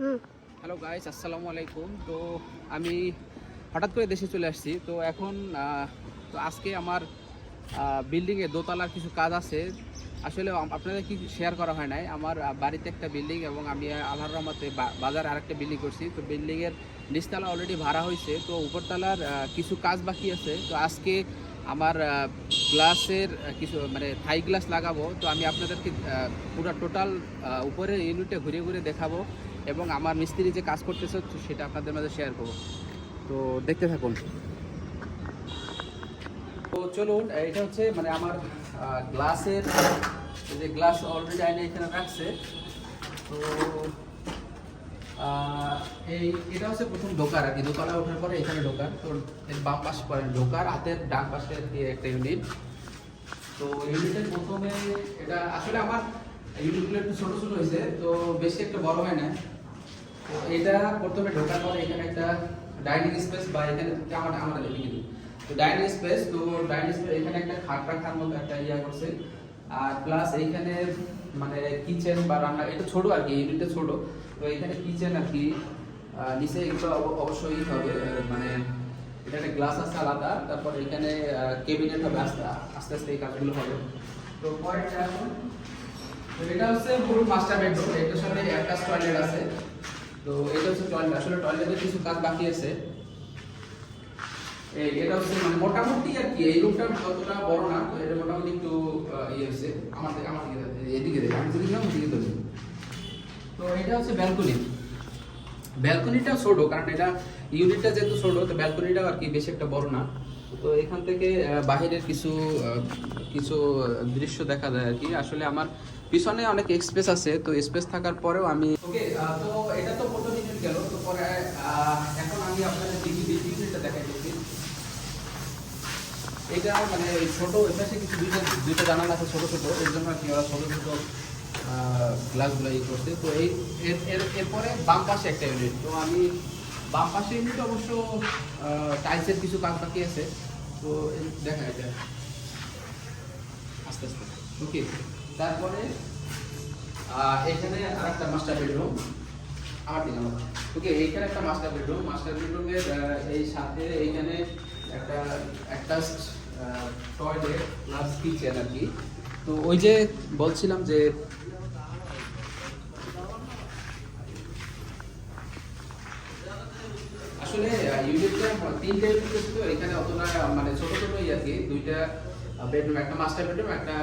Hello guys, আসসালামু আলাইকুম। তো আমি হঠাৎ করে দেশে চলে আসছি। তো এখন তো আজকে আমার বিল্ডিংয়ে দোতলার কিছু কাজ আছে। আসলে আপনাদের কি শেয়ার করা হয় নাই, আমার বাড়িতে একটা বিল্ডিং এবং আমি আল্লাহর রহমতে বাজারে আরেকটা বিল্ডিং করছি। তো বিল্ডিংয়ের নিচতলা অলরেডি ভাড়া হয়েছে, তো উপরতলার কিছু কাজ বাকি আছে। তো আজকে আমার গ্লাসের কিছু মানে থাই গ্লাস লাগাবো। তো আমি আপনাদেরকে পুরো টোটাল উপরের ইউনিটে ঘুরে ঘুরে দেখাবো এবং আমার মিস্ত্রি যে কাজ করতেছে সেটা আপনাদের মাঝে শেয়ার করবো। তো দেখতে থাকুন। তো চলুন, এটা হচ্ছে মানে আমার গ্লাসের যে গ্লাস অলরেডি আইনে এখানে রাখছে। তো এই এটা হচ্ছে প্রথম ঢোকার আর কি, দোতলায় ওঠার পরে এখানে ঢোকার। তো এর বাম পাশে পরে ঢোকার, হাতের ডান পাশে একটা ইউনিট। তো ইউনিটের প্রথমে এটা আসলে আমার ইউনিটগুলো একটু ছোটো ছোটো হয়েছে, তো বেশি একটা বড় হয় না। তো এটা প্রথমে ঢোকার পরে এখানে একটা ডাইনিং স্পেস বা এখানে আমরা দেখি তো ডাইনিং স্পেস। তো ডাইনিং স্পেস এখানে একটা খাট রাখার মতো একটা ইয়া করছে। আর প্লাস এইখানে মানে কিচেন বা রান্না, এটা ছোট আর কি, ইউনিটটা ছোট। তো এখানে কিচেন আর কি, নিচে এগুলো অবশ্যই হবে মানে এটা একটা গ্লাস আছে আলাদা। তারপর এখানে কেবিনেট হবে, আস্তে আস্তে আস্তে এই কাজগুলো হবে। তো পরেরটা এখন, তো এটা হচ্ছে পুরো মাস্টার বেডরুম, এটার সাথে অ্যাটাচ টয়লেট আছে। তো এটা হচ্ছে টয়লেট, আসলে টয়লেটের কিছু কাজ বাকি আছে। এটা হচ্ছে মানে মোটামুটি আর কি, এই রুমটা যতটা বড় না, তো এটা মোটামুটি একটু ইয়ে হচ্ছে। আমার দিকে এদিকে দেখে আমি যদি দিলাম ওদিকে ধরছি। তো এটা হচ্ছে ব্যালকনি। ব্যালকনিটা ছোট, কারণ এটা ইউনিটটা যেহেতু ছোট, তো ব্যালকনিটাও আর কি বেশি একটা বড় না। তো এখান থেকে বাহিরের কিছু কিছু দৃশ্য দেখা যায় আর কি। আসলে আমার পিছনে অনেক স্পেস আছে, তো স্পেস থাকার পরেও আমি ওকে। তো এটা তো প্রথম ইউনিট গেল। তো পরে এখন আমি আপনাদের দ্বিতীয় ইউনিটটা দেখাই দিচ্ছি। এটা মানে ছোট, এপাশে কিছু দুইটা জানালা আছে ছোট ছোট, এর জন্য আর কি ওরা ছোট ছোট গ্লাসগুলো ইয়ে করছে। তো এই এরপরে বাম পাশে একটা ইউনিট। তো আমি বাম পাশে ইউনিট অবশ্য টাইলসের কিছু কাজ বাকি আছে। তো দেখা যায় আস্তে আস্তে ওকে। তারপরে এখানে আর একটা মাস্টার বেডরুম, আমার দিন আমার ওকে। এইখানে একটা মাস্টার বেডরুম, মাস্টার বেডরুমের এই সাথে এইখানে একটা অ্যাটাচড টয়লেট প্লাস কিচেন আর কি। তো ওই যে বলছিলাম যে আসলে ইউনিটটা তিনটে ইউনিট, তো এখানে অতটা মানে ছোট ছোটই আর কি। দুইটা বেডরুম, একটা মাস্টার বেডরুম, একটা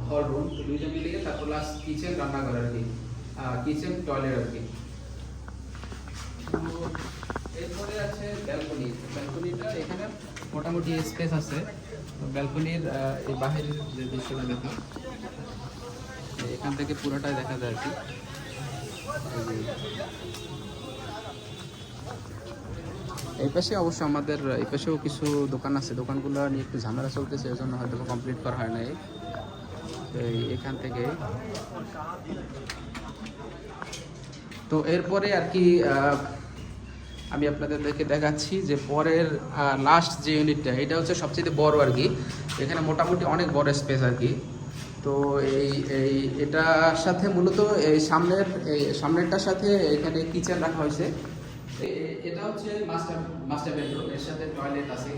হল রুম, দুইটা মিলিয়ে তারপর প্লাস কিচেন রান্নাঘর আর কি, কিচেন টয়লেট আর কি। তো এরপরে আছে ব্যালকনি। ব্যালকনিটা এখানে মোটামুটি স্পেস আছে। তো ব্যালকনির এই বাহিরের যে দৃশ্যটা দেখা, এখান থেকে পুরোটাই দেখা যায় আর কি। এই পাশে অবশ্য আমাদের এই পাশেও কিছু দোকান আছে, দোকানগুলো নিয়ে একটু ঝামেলা চলতেছে, এই জন্য হয়তো কমপ্লিট করা হয় নাই। এখান থেকে তো এরপরে আর কি আমি আপনাদেরকে দেখাচ্ছি যে পরের লাস্ট যে ইউনিটটা, এটা হচ্ছে সবচেয়ে বড় আর কি। এখানে মোটামুটি অনেক বড় স্পেস আর কি। তো এটার সাথে মূলত এই সামনেরটার সাথে এখানে কিচেন রাখা হয়েছে। এটা হচ্ছে মাস্টার বেডরুম, এর সাথে টয়লেট আছে।